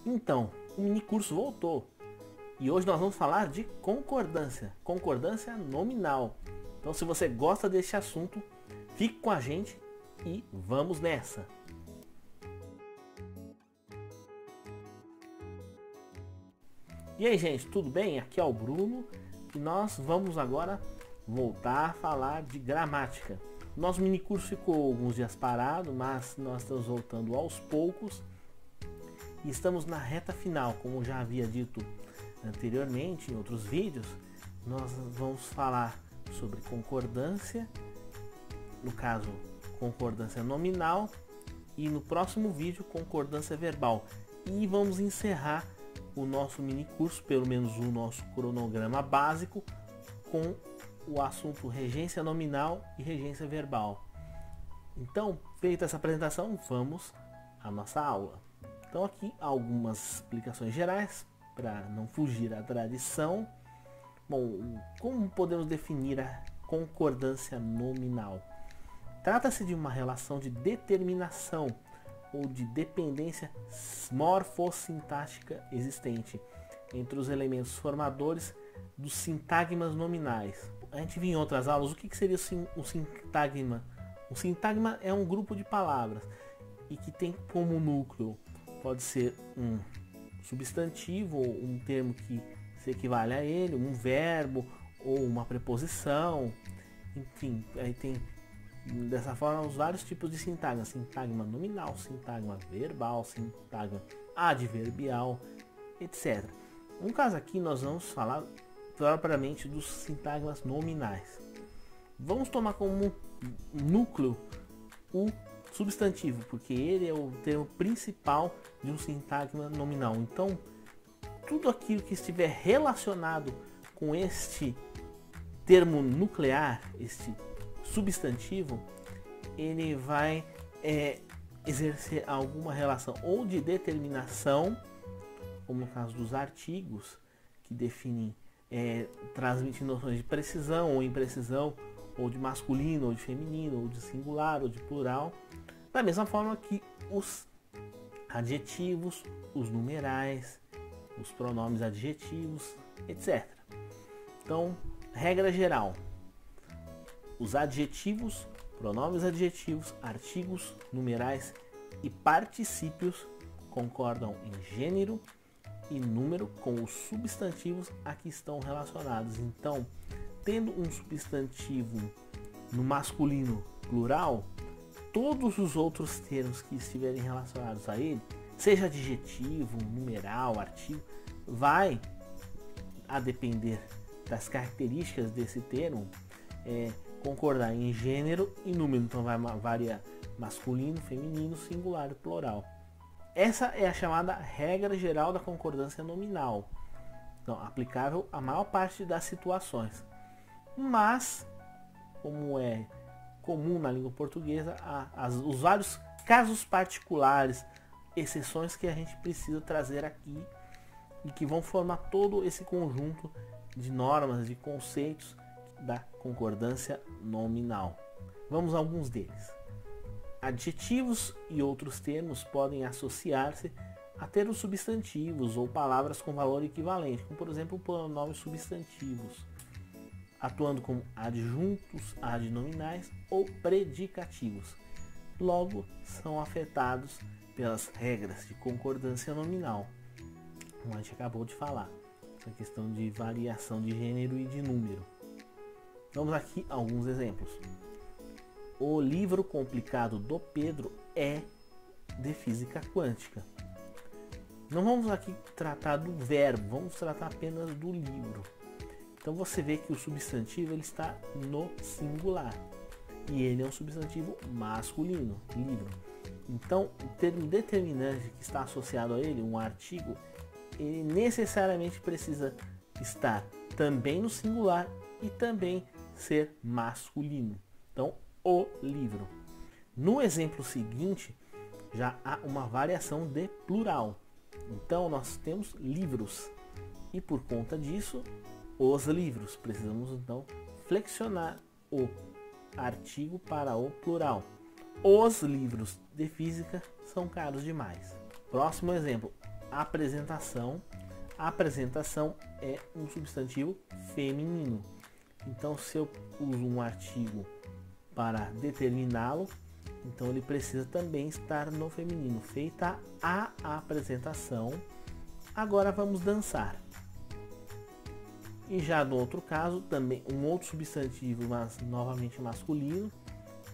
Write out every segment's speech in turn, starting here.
Então, o mini curso voltou e hoje nós vamos falar de concordância, concordância nominal. Então, se você gosta desse assunto, fique com a gente e vamos nessa! E aí, gente, tudo bem? Aqui é o Bruno e nós vamos agora voltar a falar de gramática. Nosso mini curso ficou alguns dias parado, mas nós estamos voltando aos poucos e estamos na reta final. Como já havia dito anteriormente em outros vídeos, nós vamos falar sobre concordância, no caso concordância nominal, e no próximo vídeo concordância verbal. E vamos encerrar o nosso mini curso, pelo menos o nosso cronograma básico, com o assunto regência nominal e regência verbal. Então, feita essa apresentação, vamos à nossa aula. Então aqui algumas explicações gerais para não fugir à tradição. Bom, como podemos definir a concordância nominal? Trata-se de uma relação de determinação ou de dependência morfossintática existente entre os elementos formadores dos sintagmas nominais. A gente viu em outras aulas o que seria um sintagma. Um sintagma é um grupo de palavras e que tem como núcleo, pode ser um substantivo ou um termo que se equivale a ele, um verbo ou uma preposição, enfim, aí tem dessa forma os vários tipos de sintagma: sintagma nominal, sintagma verbal, sintagma adverbial, etc. No caso aqui nós vamos falar propriamente dos sintagmas nominais. Vamos tomar como núcleo o substantivo, porque ele é o termo principal de um sintagma nominal. Então, tudo aquilo que estiver relacionado com este termo nuclear, este substantivo, ele vai exercer alguma relação ou de determinação, como no caso dos artigos, que definem, transmitem noções de precisão ou imprecisão, ou de masculino ou de feminino, ou de singular ou de plural, da mesma forma que os adjetivos, os numerais, os pronomes adjetivos, etc. Então, regra geral: os adjetivos, pronomes adjetivos, artigos, numerais e particípios concordam em gênero e número com os substantivos a que estão relacionados. Então, tendo um substantivo no masculino plural, todos os outros termos que estiverem relacionados a ele, seja adjetivo, numeral, artigo, vai, a depender das características desse termo, concordar em gênero e número. Então vai variar masculino, feminino, singular e plural. Essa é a chamada regra geral da concordância nominal, então aplicável à maior parte das situações. Mas, como é comum na língua portuguesa, há os vários casos particulares, exceções que a gente precisa trazer aqui e que vão formar todo esse conjunto de normas, de conceitos da concordância nominal. Vamos a alguns deles. Adjetivos e outros termos podem associar-se a termos substantivos ou palavras com valor equivalente, como por exemplo pronomes substantivos, atuando como adjuntos, adnominais ou predicativos. Logo, são afetados pelas regras de concordância nominal, como a gente acabou de falar, essa questão de variação de gênero e de número. Vamos aqui a alguns exemplos. O livro complicado do Pedro é de física quântica. Não vamos aqui tratar do verbo, vamos tratar apenas do livro. Então você vê que o substantivo ele está no singular e ele é um substantivo masculino, livro. Então o termo determinante que está associado a ele, um artigo, ele necessariamente precisa estar também no singular e também ser masculino. Então, o livro. No exemplo seguinte, já há uma variação de plural. Então, nós temos livros. E por conta disso, os livros. Precisamos, então, flexionar o artigo para o plural. Os livros de física são caros demais. Próximo exemplo. apresentação. A apresentação é um substantivo feminino. Então, se eu uso um artigo para determiná-lo, então ele precisa também estar no feminino. Feita a apresentação, agora vamos dançar. E já no outro caso, também um outro substantivo, mas novamente masculino,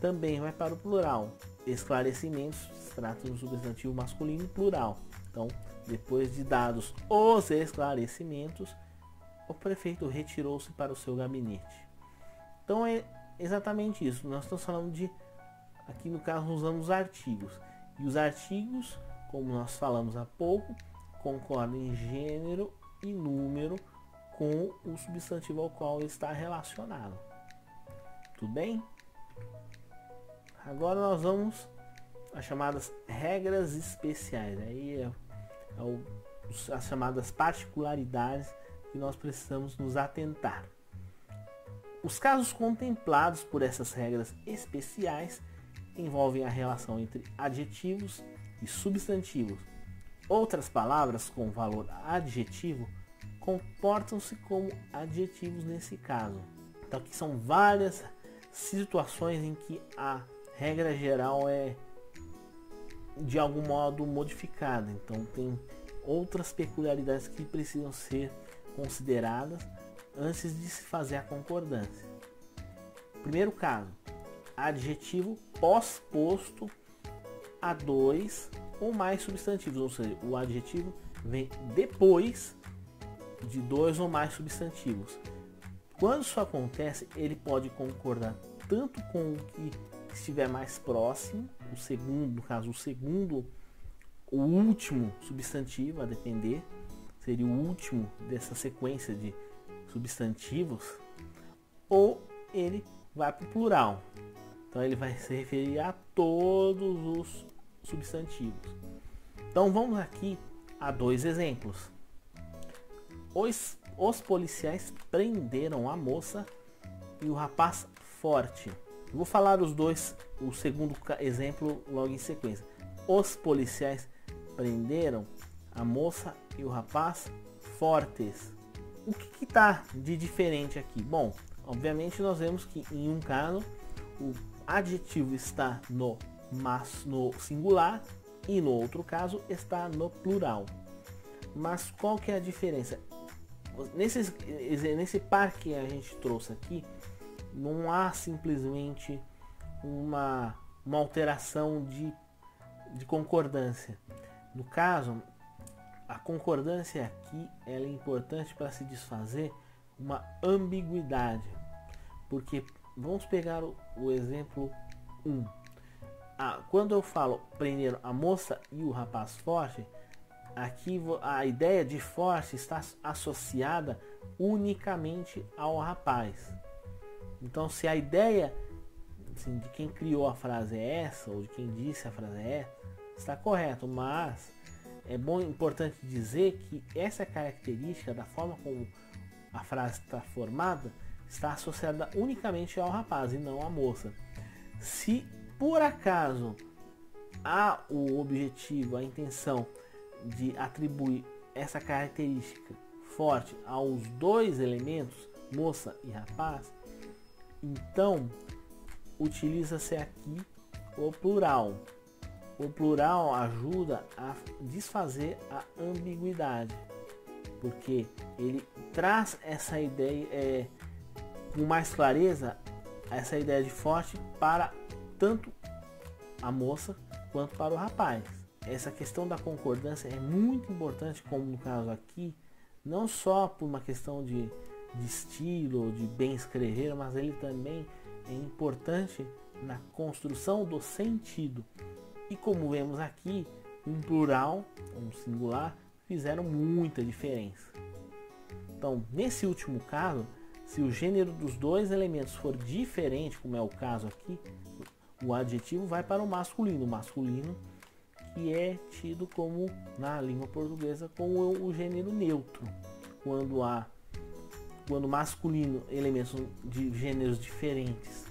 também vai para o plural. Esclarecimentos, se trata de um substantivo masculino plural. Então, depois de dados os esclarecimentos, o prefeito retirou-se para o seu gabinete. Então é exatamente isso. Nós estamos falando de, aqui no caso, usamos artigos. E os artigos, como nós falamos há pouco, concordam em gênero e número com o substantivo ao qual está relacionado. Tudo bem? Agora nós vamos às chamadas regras especiais. Aí as chamadas particularidades que nós precisamos nos atentar. Os casos contemplados por essas regras especiais envolvem a relação entre adjetivos e substantivos. Outras palavras com valor adjetivo comportam-se como adjetivos nesse caso. Então aqui são várias situações em que a regra geral é de algum modo modificada. Então tem outras peculiaridades que precisam ser consideradas antes de se fazer a concordância. Primeiro caso, adjetivo pós-posto a dois ou mais substantivos, ou seja, o adjetivo vem depois de dois ou mais substantivos. Quando isso acontece, ele pode concordar tanto com o que estiver mais próximo, o segundo, no caso, o último substantivo, a depender, seria o último dessa sequência de substantivos, ou ele vai para o plural. Então ele vai se referir a todos os substantivos. Então vamos aqui a dois exemplos. Os policiais prenderam a moça e o rapaz forte. Vou falar os dois, o segundo exemplo logo em sequência. Os policiais prenderam a moça e o rapaz fortes. O que está de diferente aqui? Bom, obviamente nós vemos que em um caso o adjetivo está no singular e no outro caso está no plural. Mas qual que é a diferença? Nesse par que a gente trouxe aqui, não há simplesmente uma alteração de concordância. No caso, a concordância aqui ela é importante para se desfazer uma ambiguidade. Porque vamos pegar o exemplo 1. Quando eu falo prender a moça e o rapaz forte, aqui a ideia de forte está associada unicamente ao rapaz. Então, se a ideia assim, de quem criou a frase é essa, ou de quem disse a frase é essa, está correto, mas é importante dizer que essa característica da forma como a frase está formada está associada unicamente ao rapaz e não à moça. Se por acaso há o objetivo, a intenção de atribuir essa característica forte aos dois elementos, moça e rapaz, então utiliza-se aqui o plural. O plural ajuda a desfazer a ambiguidade, porque ele traz essa ideia com mais clareza, essa ideia de forte para tanto a moça quanto para o rapaz. Essa questão da concordância é muito importante, como no caso aqui, não só por uma questão de estilo, de bem escrever, mas ele também é importante na construção do sentido. E como vemos aqui, um plural, um singular, fizeram muita diferença. Então, nesse último caso, se o gênero dos dois elementos for diferente, como é o caso aqui, o adjetivo vai para o masculino. O masculino que é tido como, na língua portuguesa, como o gênero neutro. Quando masculino, elementos de gêneros diferentes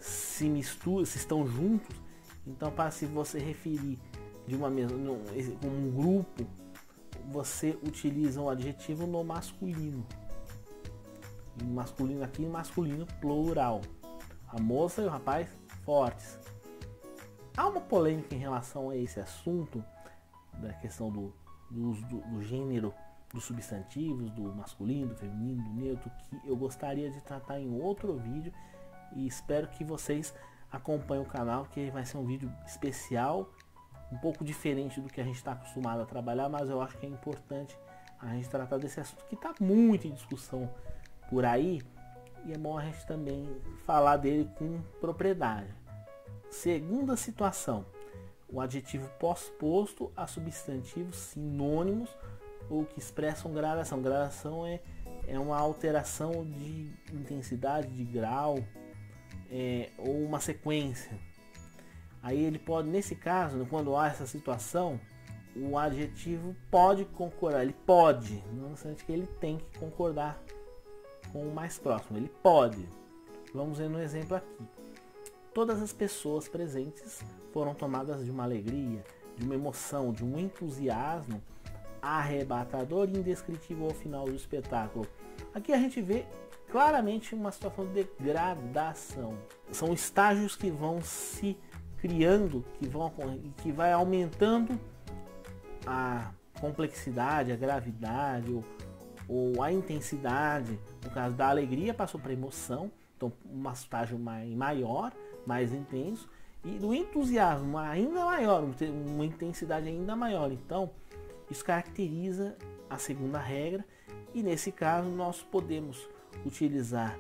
se misturam, se estão juntos, então para se você referir de uma mesma, como um grupo você utiliza o adjetivo no masculino. E masculino aqui, masculino plural. A moça e o rapaz fortes. Há uma polêmica em relação a esse assunto, da questão do uso do gênero, dos substantivos, do masculino, do feminino, do neutro, que eu gostaria de tratar em outro vídeo, e espero que vocês acompanhem o canal, que vai ser um vídeo especial, um pouco diferente do que a gente está acostumado a trabalhar, mas eu acho que é importante a gente tratar desse assunto que está muito em discussão por aí, e é bom a gente também falar dele com propriedade. Segunda situação, o adjetivo pós-posto a substantivos sinônimos ou que expressam gradação. Gradação é uma alteração de intensidade, de grau, ou uma sequência. Aí ele pode, nesse caso, quando há essa situação, o adjetivo pode concordar. Ele pode, não necessariamente que ele tem que concordar com o mais próximo. Ele pode. Vamos ver no exemplo aqui. Todas as pessoas presentes foram tomadas de uma alegria, de uma emoção, de um entusiasmo arrebatador e indescritível ao final do espetáculo. Aqui a gente vê claramente uma situação de degradação. São estágios que vão se criando, que vai aumentando a complexidade, a gravidade ou a intensidade. No caso da alegria passou para emoção, então um estágio maior, mais intenso, e do entusiasmo ainda maior, uma intensidade ainda maior. Então isso caracteriza a segunda regra, e nesse caso nós podemos utilizar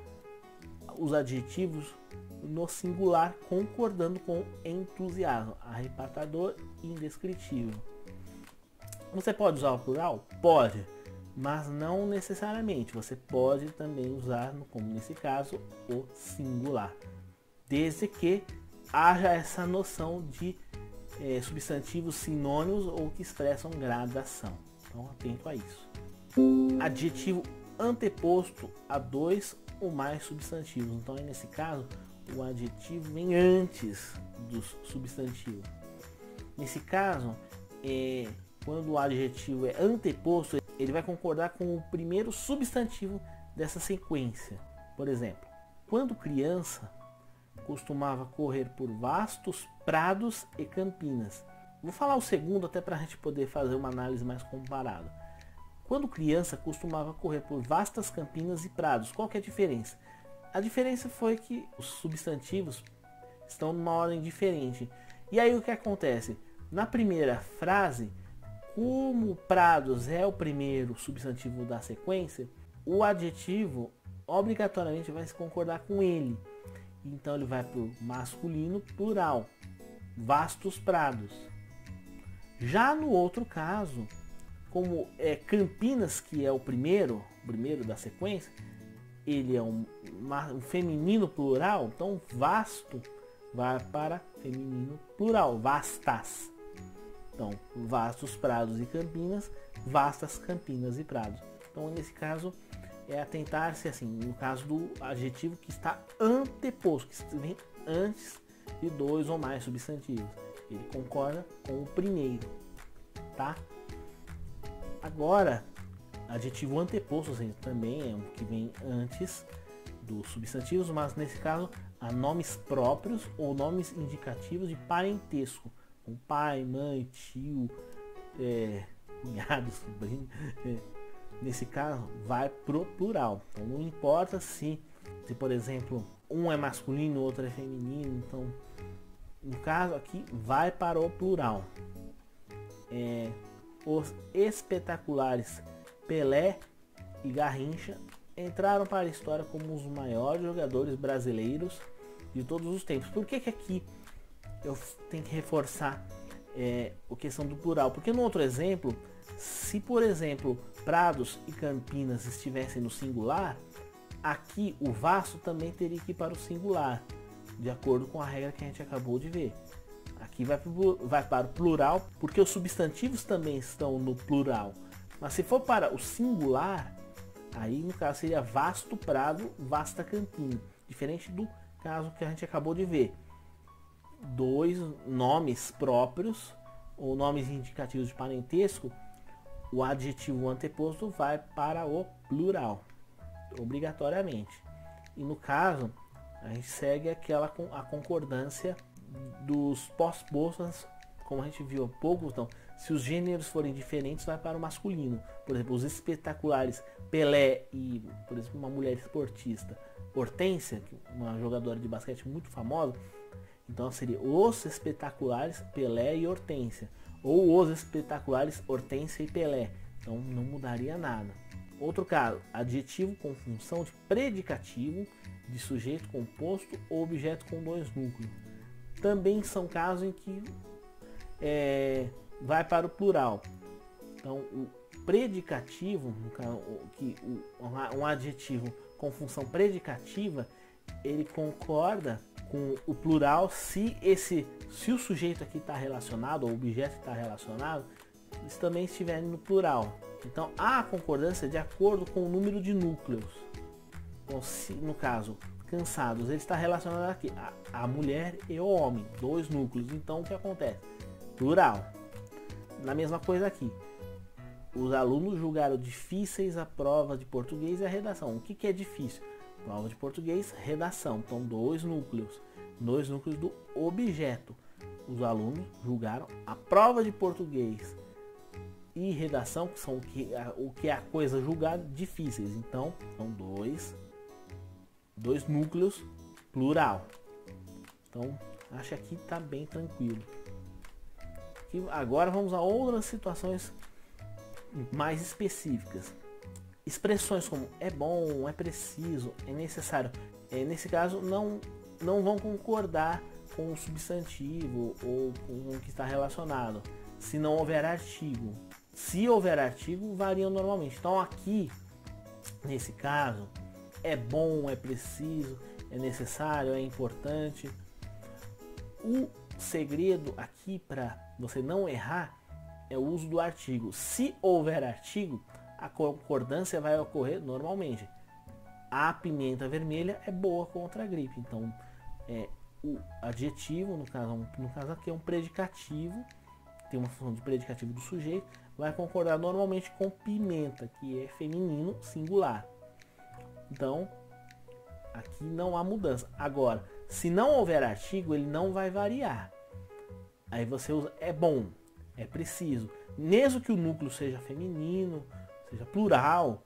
os adjetivos no singular concordando com entusiasmo, arrebatador e indescritível. Você pode usar o plural? Pode, mas não necessariamente. Você pode também usar, como nesse caso, o singular, desde que haja essa noção de substantivos sinônimos ou que expressam gradação. Então, atento a isso. Adjetivo anteposto a dois ou mais substantivos. Então, nesse caso, o adjetivo vem antes dos substantivos. Nesse caso, quando o adjetivo é anteposto, ele vai concordar com o primeiro substantivo dessa sequência. Por exemplo, quando criança, costumava correr por vastos prados e campinas. Vou falar o segundo até para a gente poder fazer uma análise mais comparada. Quando criança, costumava correr por vastas campinas e prados. Qual que é a diferença? A diferença foi que os substantivos estão numa ordem diferente. E aí o que acontece? Na primeira frase, como prados é o primeiro substantivo da sequência, o adjetivo obrigatoriamente vai se concordar com ele. Então ele vai para o masculino plural, vastos prados. Já no outro caso, como é Campinas, que é o primeiro da sequência, ele é um feminino plural, então vasto vai para feminino plural, vastas. Então, vastos prados e campinas, vastas campinas e prados. Então, nesse caso, é atentar-se assim, no caso do adjetivo que está anteposto, que vem antes de dois ou mais substantivos. Ele concorda com o primeiro, tá? Agora, adjetivo anteposto, assim, também é um que vem antes dos substantivos, mas nesse caso há nomes próprios ou nomes indicativos de parentesco, com pai, mãe, tio, cunhado, sobrinho. Nesse caso, vai pro plural. Então não importa se, por exemplo, um é masculino, o outro é feminino. Então, no caso aqui, vai para o plural. Os espetaculares Pelé e Garrincha entraram para a história como os maiores jogadores brasileiros de todos os tempos. Por que aqui eu tenho que reforçar a questão do plural? Porque no outro exemplo, se por exemplo Prados e Campinas estivessem no singular, aqui o vasto também teria que ir para o singular, de acordo com a regra que a gente acabou de ver. Aqui vai para o plural, porque os substantivos também estão no plural. Mas se for para o singular, aí no caso seria vasto prado, vasta campina. Diferente do caso que a gente acabou de ver. Dois nomes próprios, ou nomes indicativos de parentesco, o adjetivo anteposto vai para o plural, obrigatoriamente. E no caso, a gente segue a concordância dos pós-postos, como a gente viu há pouco. Então, se os gêneros forem diferentes, vai para o masculino. Por exemplo, os espetaculares Pelé e, por exemplo, uma mulher esportista, Hortência, uma jogadora de basquete muito famosa, então seria os espetaculares Pelé e Hortência, ou os espetaculares Hortência e Pelé. Então não mudaria nada. Outro caso, adjetivo com função de predicativo de sujeito composto ou objeto com dois núcleos. Também são casos em que vai para o plural. Então o predicativo, um adjetivo com função predicativa, ele concorda com o plural se o sujeito aqui está relacionado, ou o objeto está relacionado, eles também estiverem no plural. Então há concordância de acordo com o número de núcleos. Então, se, no caso, cansados, ele está relacionado aqui a mulher e o homem, dois núcleos. Então o que acontece? Plural. Na mesma coisa aqui. Os alunos julgaram difíceis a prova de português e a redação. O que é difícil? Prova de português, redação. Então, dois núcleos do objeto. Os alunos julgaram a prova de português e redação, que são o que é a coisa julgada, difíceis. Então, são dois núcleos, plural. Então, acho que aqui está bem tranquilo. E agora vamos a outras situações mais específicas. Expressões como é bom, é preciso, é necessário, nesse caso não vão concordar com o substantivo ou com o que está relacionado, se não houver artigo. Se houver artigo, variam normalmente. Então aqui, nesse caso, é bom, é preciso, é necessário, é importante. O segredo aqui para você não errar é o uso do artigo. Se houver artigo, a concordância vai ocorrer normalmente. A pimenta vermelha é boa contra a gripe. Então, o adjetivo, no caso aqui é um predicativo, tem uma função de predicativo do sujeito, vai concordar normalmente com pimenta, que é feminino singular. Então, aqui não há mudança. Agora, se não houver artigo, ele não vai variar. Aí você usa é bom, é preciso. Mesmo que o núcleo seja feminino, seja plural,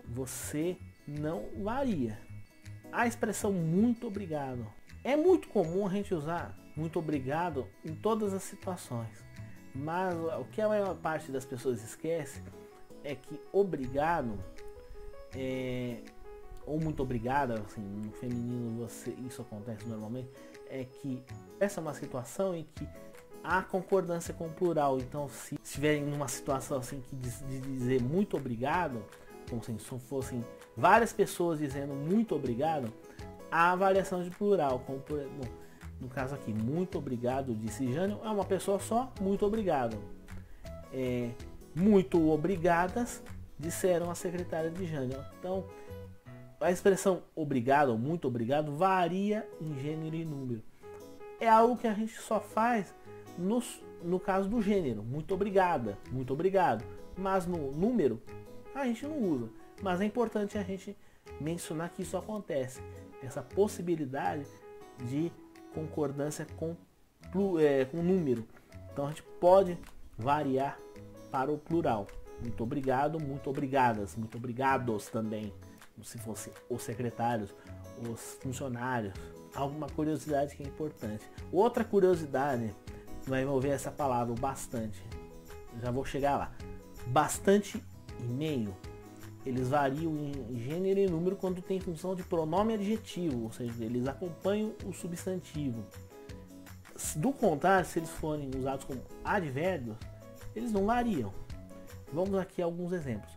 você não varia. A expressão muito obrigado. É muito comum a gente usar muito obrigado em todas as situações. Mas o que a maior parte das pessoas esquece é que obrigado, ou muito obrigada, assim, no feminino isso acontece normalmente, é que essa é uma situação em que há concordância com o plural. Então, se estiverem numa situação assim de dizer muito obrigado, como se fossem várias pessoas dizendo muito obrigado, há variação de plural. Como no caso aqui, muito obrigado, disse Jânio, é uma pessoa só, muito obrigado. Muito obrigadas, disseram a secretária de Jânio. Então, a expressão obrigado ou muito obrigado varia em gênero e número. É algo que a gente só faz no caso do gênero, muito obrigada, muito obrigado. Mas no número, a gente não usa. Mas é importante a gente mencionar que isso acontece. Essa possibilidade de concordância com número. Então a gente pode variar para o plural. Muito obrigado, muito obrigadas, muito obrigados também. Como se fossem os secretários, os funcionários. Alguma curiosidade que é importante. Outra curiosidade vai envolver essa palavra, o bastante. Já vou chegar lá. Bastante e meio. Eles variam em gênero e número quando tem função de pronome adjetivo, ou seja, eles acompanham o substantivo. Do contrário, se eles forem usados como advérbios, eles não variam. Vamos aqui a alguns exemplos.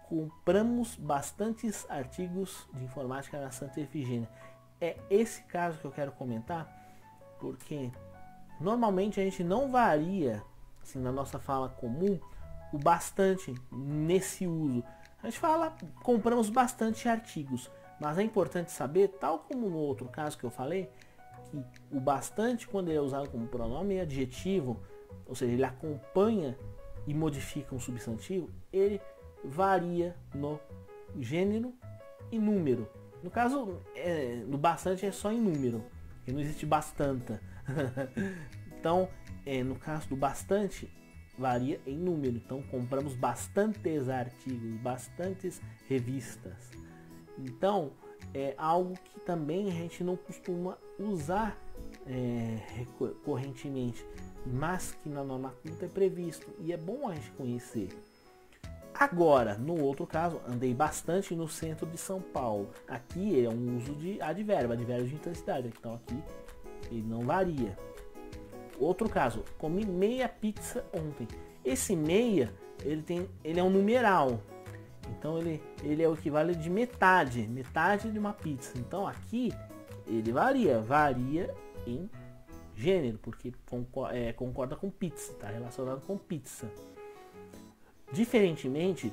Compramos bastantes artigos de informática na Santa Efigênia. É esse caso que eu quero comentar, porque normalmente a gente não varia, assim, na nossa fala comum, o bastante nesse uso. A gente fala, compramos bastante artigos, mas é importante saber, tal como no outro caso que eu falei, que o bastante, quando ele é usado como pronome adjetivo, ou seja, ele acompanha e modifica um substantivo, ele varia no gênero e número. No caso, no bastante é só em número, e não existe bastanta. Então, no caso do bastante, varia em número. Então, compramos bastantes artigos, bastantes revistas. Então, é algo que também a gente não costuma usar recorrentemente, mas que na norma culta é previsto e é bom a gente conhecer. Agora, no outro caso, andei bastante no centro de São Paulo. Aqui é um uso de advérbio de intensidade. Então aqui ele não varia. Outro caso, comi meia pizza ontem. Esse meia, ele é um numeral. Então ele é o equivalente de metade de uma pizza. Então aqui ele varia em gênero, porque concorda com pizza, está relacionado com pizza. Diferentemente,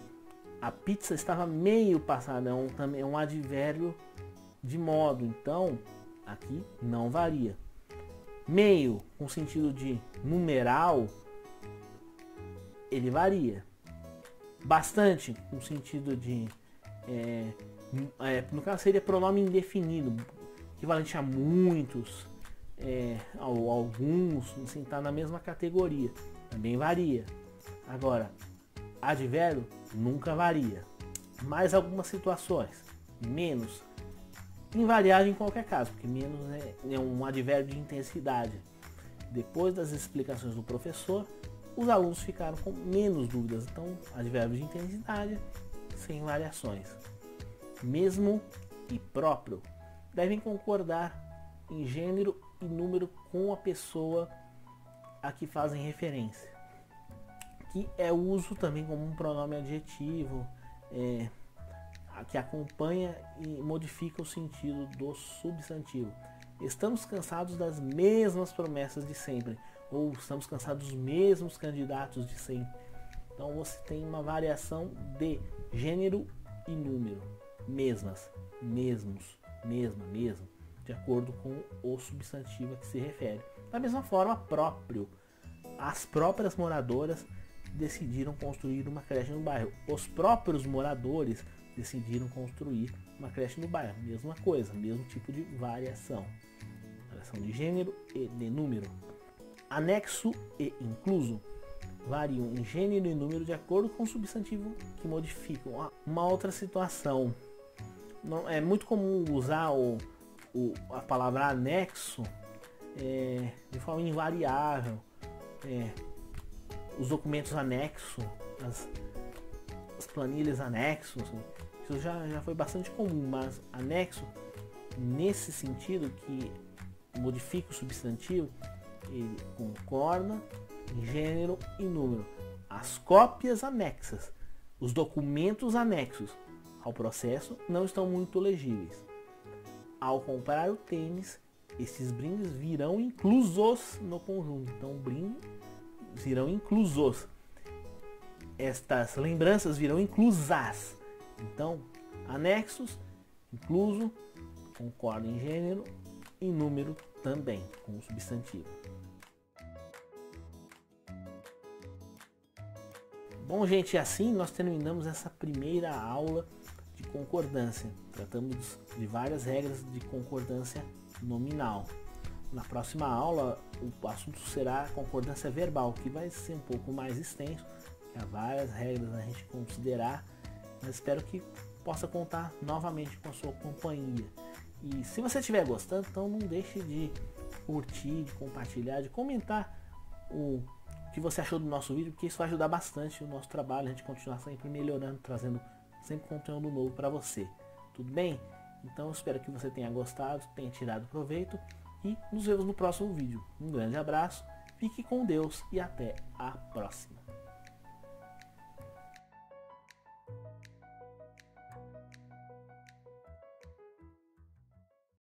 a pizza estava meio passada, é um advérbio de modo, então aqui não varia. Meio, com sentido de numeral, ele varia. Bastante, com sentido de... no caso seria pronome indefinido, equivalente a muitos, alguns, assim, está na mesma categoria, também varia. Agora, advérbio nunca varia. Mais algumas situações. Menos. Invariável em qualquer caso, porque menos é um advérbio de intensidade. Depois das explicações do professor, os alunos ficaram com menos dúvidas. Então, advérbio de intensidade sem variações. Mesmo e próprio devem concordar em gênero e número com a pessoa a que fazem referência, que é uso também como um pronome adjetivo, que acompanha e modifica o sentido do substantivo. Estamos cansados das mesmas promessas de sempre, ou estamos cansados dos mesmos candidatos de sempre. Então você tem uma variação de gênero e número, mesmas, mesmos, mesma, mesmo, de acordo com o substantivo a que se refere. Da mesma forma, próprio. As próprias moradoras decidiram construir uma creche no bairro. Os próprios moradores decidiram construir uma creche no bairro. Mesma coisa, mesmo tipo de variação. Variação de gênero e de número. Anexo e incluso variam em gênero e número de acordo com o substantivo que modificam. Uma outra situação. Não, é muito comum usar a palavra anexo de forma invariável. Os documentos anexo, as planilhas anexos, isso já foi bastante comum, mas anexo, nesse sentido que modifica o substantivo, ele concorda em gênero e número. As cópias anexas, os documentos anexos ao processo não estão muito legíveis. Ao comprar o tênis, esses brindes virão inclusos no conjunto. Então, brindes virão inclusos. Estas lembranças virão inclusas. Então, anexos, incluso, concorda em gênero e número também com o substantivo. Bom, gente, assim nós terminamos essa primeira aula de concordância. Tratamos de várias regras de concordância nominal. Na próxima aula, o assunto será a concordância verbal, que vai ser um pouco mais extenso. Há várias regras a gente considerar, mas espero que possa contar novamente com a sua companhia. E se você estiver gostando, então não deixe de curtir, de compartilhar, de comentar o que você achou do nosso vídeo, porque isso vai ajudar bastante o nosso trabalho, a gente continuar sempre melhorando, trazendo sempre conteúdo novo para você. Tudo bem? Então eu espero que você tenha gostado, tenha tirado proveito e nos vemos no próximo vídeo. Um grande abraço, fique com Deus e até a próxima.